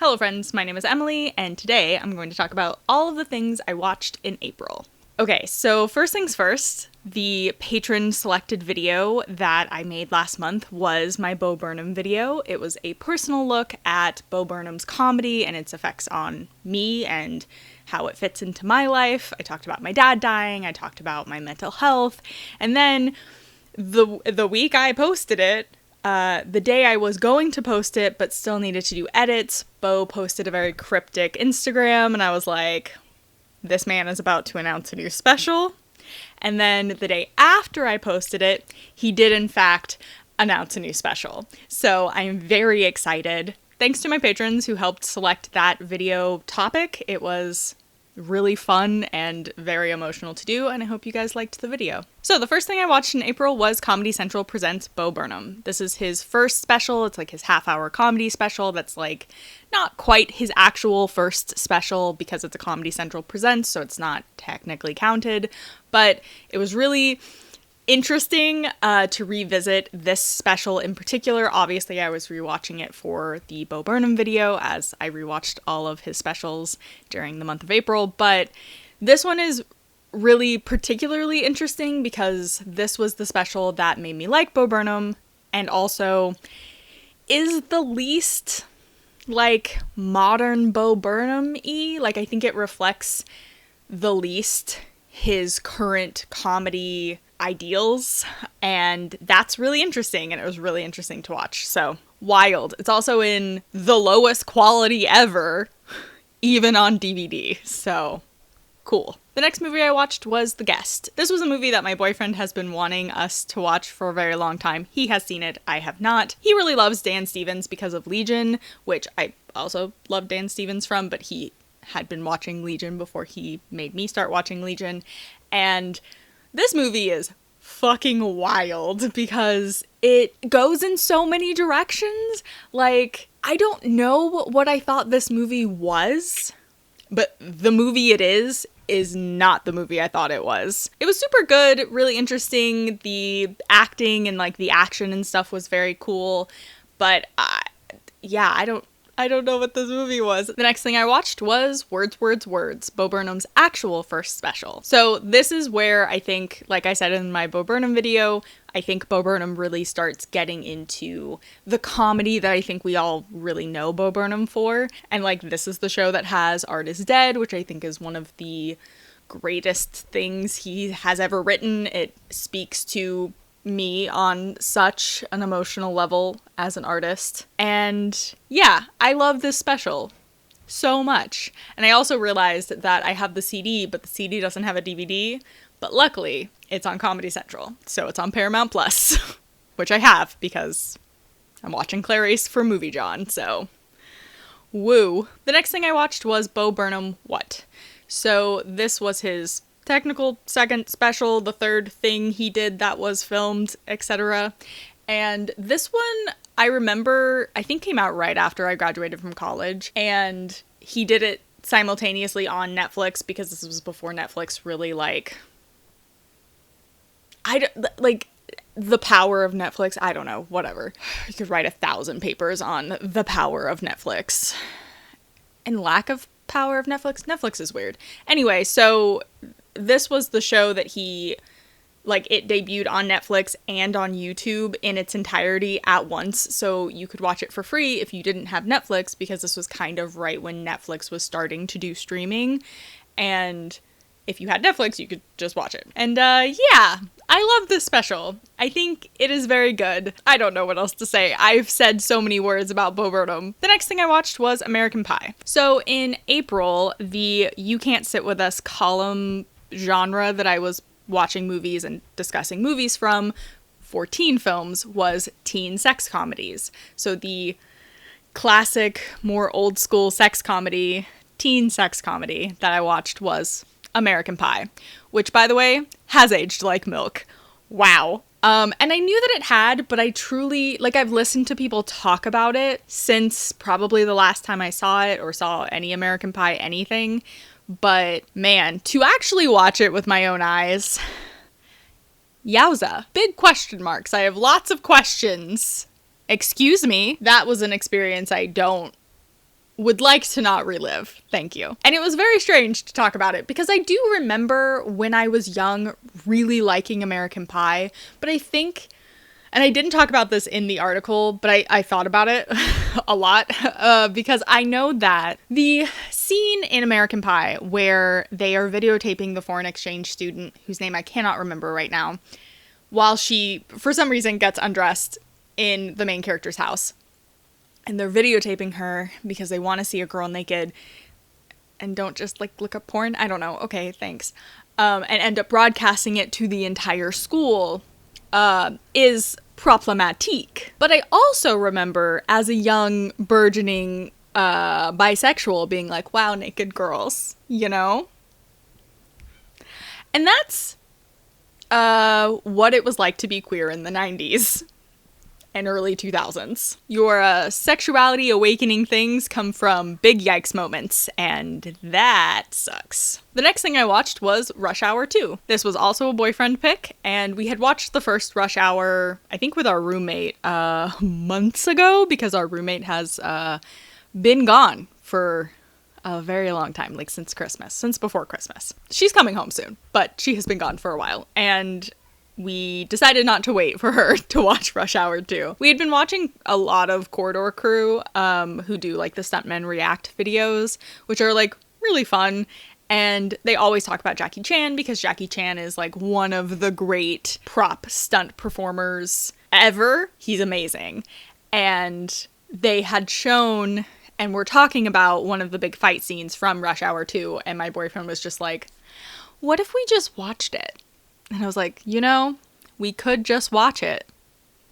Hello friends, my name is Emily, and today I'm going to talk about all of the things I watched in April. Okay, so first things first, the patron selected video that I made last month was my Bo Burnham video. It was a personal look at Bo Burnham's comedy and its effects on me and how it fits into my life. I talked about my dad dying, I talked about my mental health, and then the week I posted it, the day I was going to post it but still needed to do edits, Bo posted a very cryptic Instagram, and I was like, this man is about to announce a new special. And then the day after I posted it, he did in fact announce a new special. So I'm very excited. Thanks to my patrons who helped select that video topic. It was really fun and very emotional to do, and I hope you guys liked the video. So the first thing I watched in April was Comedy Central Presents Bo Burnham. This is his first special. It's like his half-hour comedy special that's like not quite his actual first special because it's a Comedy Central Presents, so it's not technically counted, but it was really interesting to revisit this special in particular. Obviously, I was rewatching it for the Bo Burnham video, as I rewatched all of his specials during the month of April, but this one is really particularly interesting because this was the special that made me like Bo Burnham, and also is the least, like, modern Bo Burnham-y. Like, I think it reflects the least his current comedy ideals, and that's really interesting, and it was really interesting to watch. So wild. It's also in the lowest quality ever, even on DVD, so cool. The next movie I watched was The Guest. This was a movie that my boyfriend has been wanting us to watch for a very long time. He has seen it, I have not. He really loves Dan Stevens because of Legion, which I also love Dan Stevens from, but he had been watching Legion before he made me start watching Legion, and this movie is fucking wild because it goes in so many directions. Like, I don't know what I thought this movie was, but the movie it is not the movie I thought it was. It was super good, really interesting. The acting and like the action and stuff was very cool, but yeah, I don't know what this movie was. The next thing I watched was Words, Words, Words, Bo Burnham's actual first special. So this is where I think, like I said in my Bo Burnham video, I think Bo Burnham really starts getting into the comedy that I think we all really know Bo Burnham for. And like, this is the show that has Art is Dead, which I think is one of the greatest things he has ever written. It speaks to me on such an emotional level as an artist. And yeah, I love this special so much. And I also realized that I have the CD, but the CD doesn't have a DVD. But luckily, it's on Comedy Central, so it's on Paramount Plus, which I have because I'm watching Clarice for Movie John, so woo. The next thing I watched was Bo Burnham What? So this was his technical second special, the third thing he did that was filmed, etc. And this one, I remember, I think came out right after I graduated from college, and he did it simultaneously on Netflix because this was before Netflix really the power of Netflix, I don't know, whatever. You could write 1,000 papers on the power of Netflix and lack of power of Netflix. Netflix is weird. Anyway, so this was the show that he, like, it debuted on Netflix and on YouTube in its entirety at once, so you could watch it for free if you didn't have Netflix, because this was kind of right when Netflix was starting to do streaming, and if you had Netflix, you could just watch it. And yeah, I love this special. I think it is very good. I don't know what else to say. I've said so many words about Bo Burnham. The next thing I watched was American Pie. So in April, the You Can't Sit With Us column genre that I was watching movies and discussing movies from for teen films was teen sex comedies. So the classic, more old school sex comedy, teen sex comedy that I watched was American Pie, which, by the way, has aged like milk. Wow. And I knew that it had, but I truly, like, I've listened to people talk about it since probably the last time I saw it or saw any American Pie anything. But man, to actually watch it with my own eyes, yowza. Big question marks. I have lots of questions. Excuse me. That was an experience I don't would like to not relive. Thank you. And it was very strange to talk about it because I do remember when I was young really liking American Pie, but I think, and I didn't talk about this in the article, but I thought about it a lot because I know that the scene in American Pie where they are videotaping the foreign exchange student, whose name I cannot remember right now, while she, for some reason, gets undressed in the main character's house. And they're videotaping her because they want to see a girl naked and don't just like look up porn. I don't know. Okay, thanks. And end up broadcasting it to the entire school is problematique. But I also remember as a young burgeoning bisexual being like, wow, naked girls, you know? And that's what it was like to be queer in the 90s. And early 2000s. Your sexuality awakening things come from big yikes moments, and that sucks. The next thing I watched was Rush Hour 2. This was also a boyfriend pick, and we had watched the first Rush Hour, I think with our roommate, months ago, because our roommate has been gone for a very long time, like since before Christmas. She's coming home soon, but she has been gone for a while, and we decided not to wait for her to watch Rush Hour 2. We had been watching a lot of Corridor Crew, who do like the Stuntmen React videos, which are like really fun. And they always talk about Jackie Chan because Jackie Chan is like one of the great prop stunt performers ever. He's amazing. And they had shown and were talking about one of the big fight scenes from Rush Hour 2. And my boyfriend was just like, what if we just watched it? And I was like, you know, we could just watch it.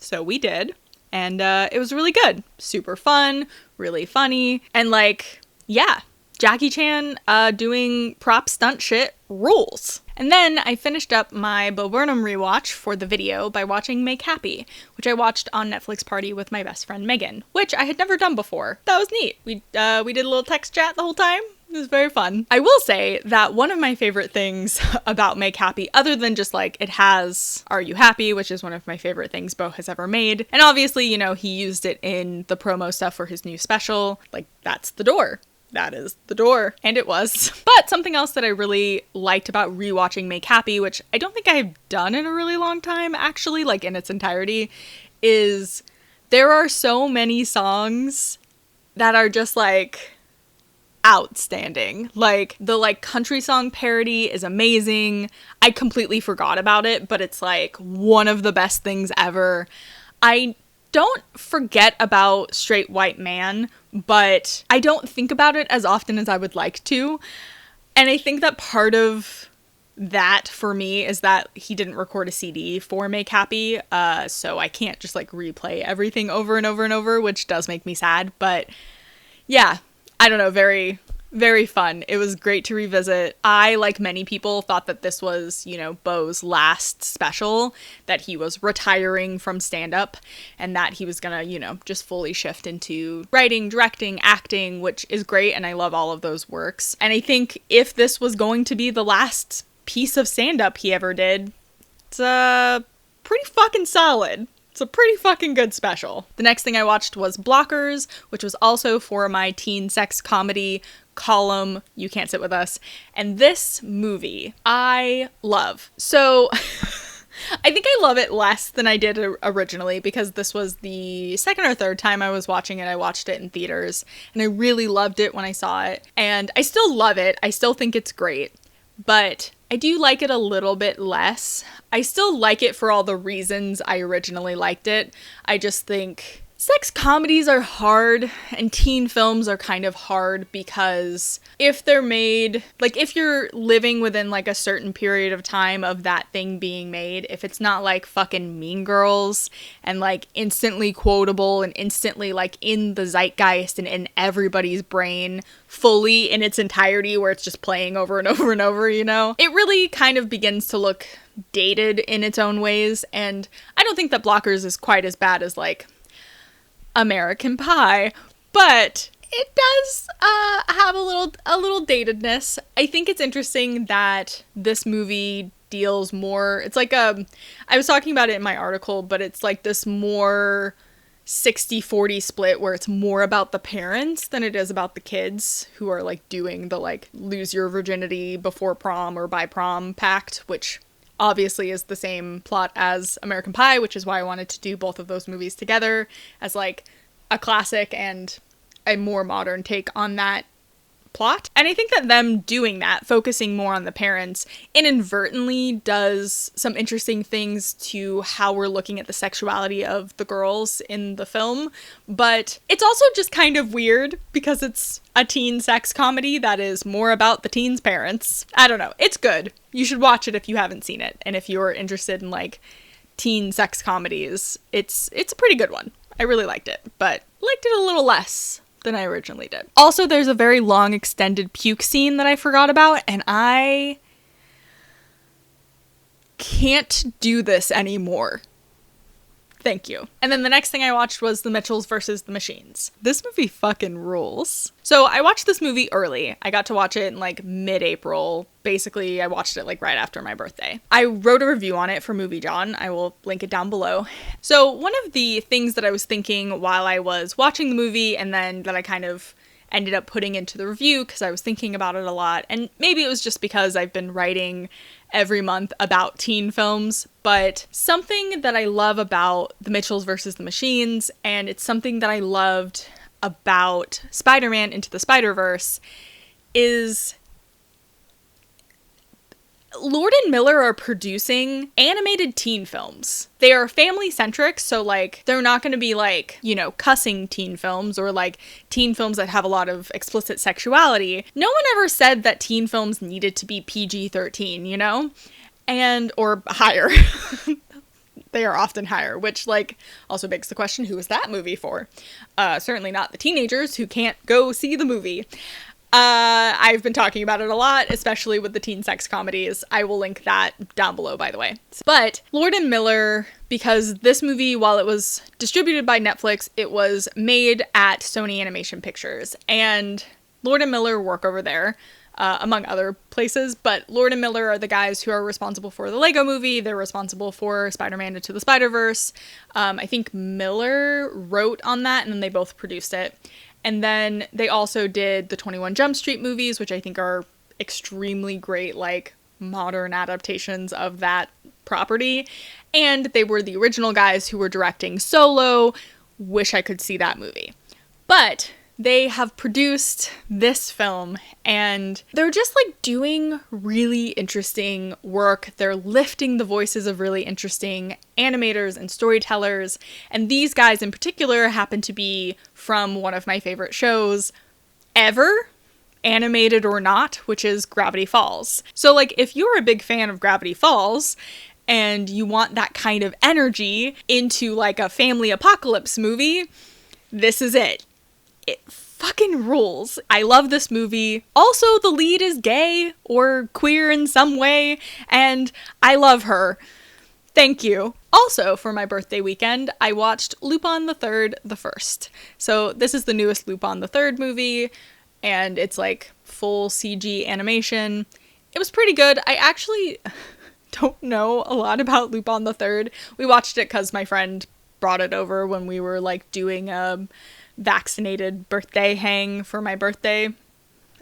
So we did. And it was really good. Super fun, really funny. And like, yeah, Jackie Chan doing prop stunt shit rules. And then I finished up my Bo Burnham rewatch for the video by watching Make Happy, which I watched on Netflix Party with my best friend Megan, which I had never done before. That was neat. We did a little text chat the whole time. It was very fun. I will say that one of my favorite things about Make Happy, other than just like it has Are You Happy, which is one of my favorite things Bo has ever made. And obviously, you know, he used it in the promo stuff for his new special. Like, that's the door. That is the door. And it was. But something else that I really liked about rewatching Make Happy, which I don't think I've done in a really long time, actually, like in its entirety, is there are so many songs that are just like outstanding. Like the like country song parody is amazing. I completely forgot about it, but it's like one of the best things ever. I don't forget about Straight White Man, but I don't think about it as often as I would like to. And I think that part of that for me is that he didn't record a CD for Make Happy, so I can't just like replay everything over and over and over, which does make me sad. But yeah, I don't know, very, very fun. It was great to revisit. I, like many people, thought that this was, you know, Bo's last special, that he was retiring from stand-up, and that he was gonna, you know, just fully shift into writing, directing, acting, which is great, and I love all of those works. And I think if this was going to be the last piece of stand-up he ever did, it's pretty fucking solid. It's a pretty fucking good special. The next thing I watched was Blockers, which was also for my teen sex comedy column, You Can't Sit With Us. And this movie, I love. So I think I love it less than I did originally because this was the second or third time I was watching it. I watched it in theaters and I really loved it when I saw it. And I still love it. I still think it's great. But I do like it a little bit less. I still like it for all the reasons I originally liked it. I just think sex comedies are hard and teen films are kind of hard because if they're made, like if you're living within like a certain period of time of that thing being made, if it's not like fucking Mean Girls and like instantly quotable and instantly like in the zeitgeist and in everybody's brain fully in its entirety where it's just playing over and over and over, you know, it really kind of begins to look dated in its own ways. And I don't think that Blockers is quite as bad as like American Pie, but it does have a little datedness. I think it's interesting that this movie deals more, it's like I was talking about it in my article, but it's like this more 60-40 split where it's more about the parents than it is about the kids who are like doing the like lose your virginity before prom or by prom pact, which obviously is the same plot as American Pie, which is why I wanted to do both of those movies together as like a classic and a more modern take on that plot. And I think that them doing that, focusing more on the parents, inadvertently does some interesting things to how we're looking at the sexuality of the girls in the film. But it's also just kind of weird because it's a teen sex comedy that is more about the teens' parents. I don't know. It's good. You should watch it if you haven't seen it. And if you're interested in like teen sex comedies, it's a pretty good one. I really liked it, but liked it a little less than I originally did. Also, there's a very long extended puke scene that I forgot about, and I can't do this anymore. Thank you. And then the next thing I watched was The Mitchells versus the Machines. This movie fucking rules. So I watched this movie early. I got to watch it in like mid-April. Basically, I watched it like right after my birthday. I wrote a review on it for Movie John. I will link it down below. So one of the things that I was thinking while I was watching the movie and then that I kind of ended up putting into the review because I was thinking about it a lot, and maybe it was just because I've been writing every month about teen films, but something that I love about The Mitchells versus the Machines, and it's something that I loved about Spider-Man Into the Spider-Verse, is Lord and Miller are producing animated teen films. They are family-centric, so, like, they're not going to be, like, you know, cussing teen films or, like, teen films that have a lot of explicit sexuality. No one ever said that teen films needed to be PG-13, you know? Or higher. They are often higher, which, like, also begs the question, who is that movie for? Certainly not the teenagers who can't go see the movie. I've been talking about it a lot, especially with the teen sex comedies. I will link that down below, by the way. But Lord and Miller, because this movie, while it was distributed by Netflix, it was made at Sony Animation Pictures. And Lord and Miller work over there, among other places. But Lord and Miller are the guys who are responsible for the Lego Movie. They're responsible for Spider-Man Into the Spider-Verse. I think Miller wrote on that, and then they both produced it. And then they also did the 21 Jump Street movies, which I think are extremely great, like, modern adaptations of that property. And they were the original guys who were directing Solo. Wish I could see that movie. But they have produced this film, and they're just, like, doing really interesting work. They're lifting the voices of really interesting animators and storytellers, and these guys in particular happen to be from one of my favorite shows ever, animated or not, which is Gravity Falls. So, like, if you're a big fan of Gravity Falls, and you want that kind of energy into, like, a family apocalypse movie, this is it. It fucking rules. I love this movie. Also, the lead is gay or queer in some way, and I love her. Thank you. Also, for my birthday weekend, I watched Lupin the Third the First. So this is the newest Lupin the Third movie, and it's like full CG animation. It was pretty good. I actually don't know a lot about Lupin the Third. We watched it because my friend brought it over when we were like doing a vaccinated birthday hang for my birthday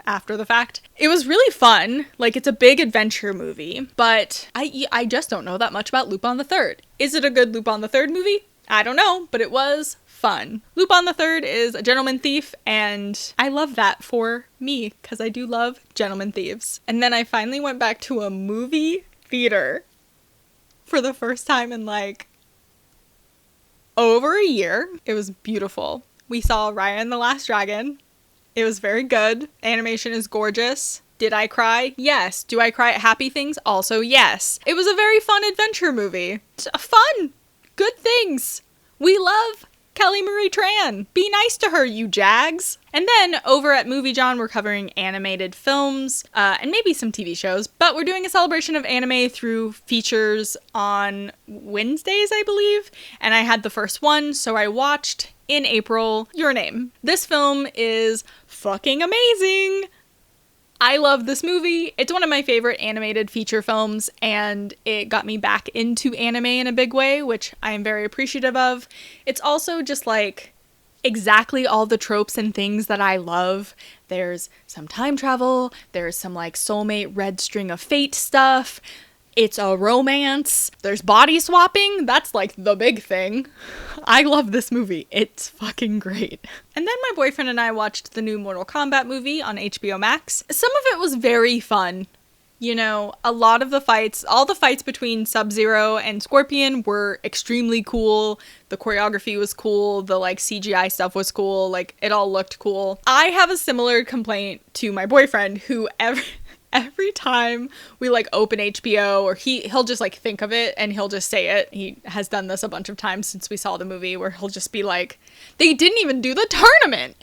after the fact. It was really fun. Like, it's a big adventure movie, but I just don't know that much about Lupin the Third. Is it a good Lupin the Third movie? I don't know, but it was fun. Lupin the Third is a gentleman thief, and I love that for me, because I do love gentleman thieves. And then I finally went back to a movie theater for the first time in, like, over a year. It was beautiful. We saw Raya and the Last Dragon. It was very good. Animation is gorgeous. Did I cry? Yes. Do I cry at happy things? Also, yes. It was a very fun adventure movie. Fun. Good things. We love Kelly Marie Tran. Be nice to her, you jags. And then over at Movie John, we're covering animated films and maybe some TV shows, but we're doing a celebration of anime through features on Wednesdays, I believe. And I had the first one, so I watched in April Your Name. This film is fucking amazing. I love this movie. It's one of my favorite animated feature films, and it got me back into anime in a big way, which I am very appreciative of. It's also just like exactly all the tropes and things that I love. There's some time travel, there's some like soulmate red string of fate stuff. It's a romance. There's body swapping. That's like the big thing. I love this movie. It's fucking great. And then my boyfriend and I watched the new Mortal Kombat movie on HBO Max. Some of it was very fun. You know, a lot of the fights, all the fights between Sub-Zero and Scorpion were extremely cool. The choreography was cool. The like CGI stuff was cool. Like it all looked cool. I have a similar complaint to my boyfriend who every time we like open HBO or he'll just like think of it and he'll just say it. He has done this a bunch of times since we saw the movie where he'll just be like, they didn't even do the tournament.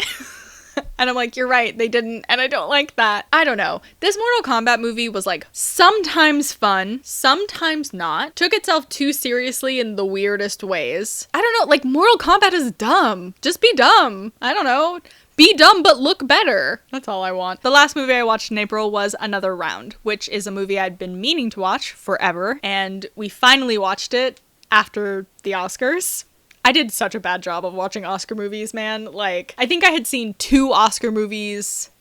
And I'm like, you're right, they didn't, and I don't like that. I don't know. This Mortal Kombat movie was like sometimes fun, sometimes not. Took itself too seriously in the weirdest ways. I don't know, like Mortal Kombat is dumb. Just be dumb. I don't know. Be dumb, but look better. That's all I want. The last movie I watched in April was Another Round, which is a movie I'd been meaning to watch forever, and we finally watched it after the Oscars. I did such a bad job of watching Oscar movies, man. Like, I think I had seen 2 Oscar movies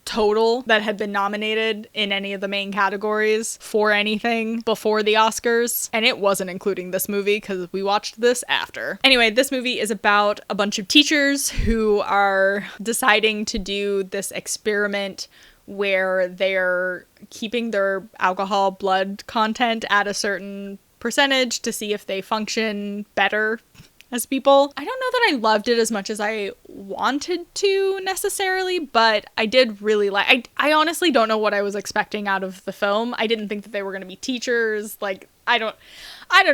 total that had been nominated in any of the main categories for anything before the Oscars, and it wasn't including this movie because we watched this after. Anyway, this movie is about a bunch of teachers who are deciding to do this experiment where they're keeping their alcohol blood content at a certain percentage to see if they function better as people. I don't know that I loved it as much as I wanted to necessarily, but I did really like, I honestly don't know what I was expecting out of the film. I didn't think that they were going to be teachers. Like, I don't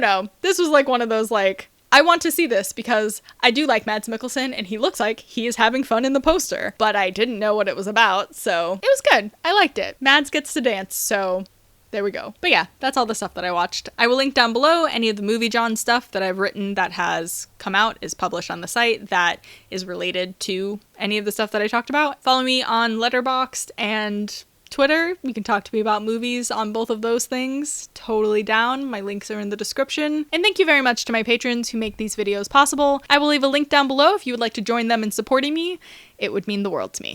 know. This was like one of those like, I want to see this because I do like Mads Mikkelsen and he looks like he is having fun in the poster, but I didn't know what it was about. So it was good. I liked it. Mads gets to dance. So there we go. But yeah, that's all the stuff that I watched. I will link down below any of the Movie John stuff that I've written that has come out, is published on the site, that is related to any of the stuff that I talked about. Follow me on Letterboxd and Twitter. You can talk to me about movies on both of those things. Totally down. My links are in the description. And thank you very much to my patrons who make these videos possible. I will leave a link down below if you would like to join them in supporting me. It would mean the world to me.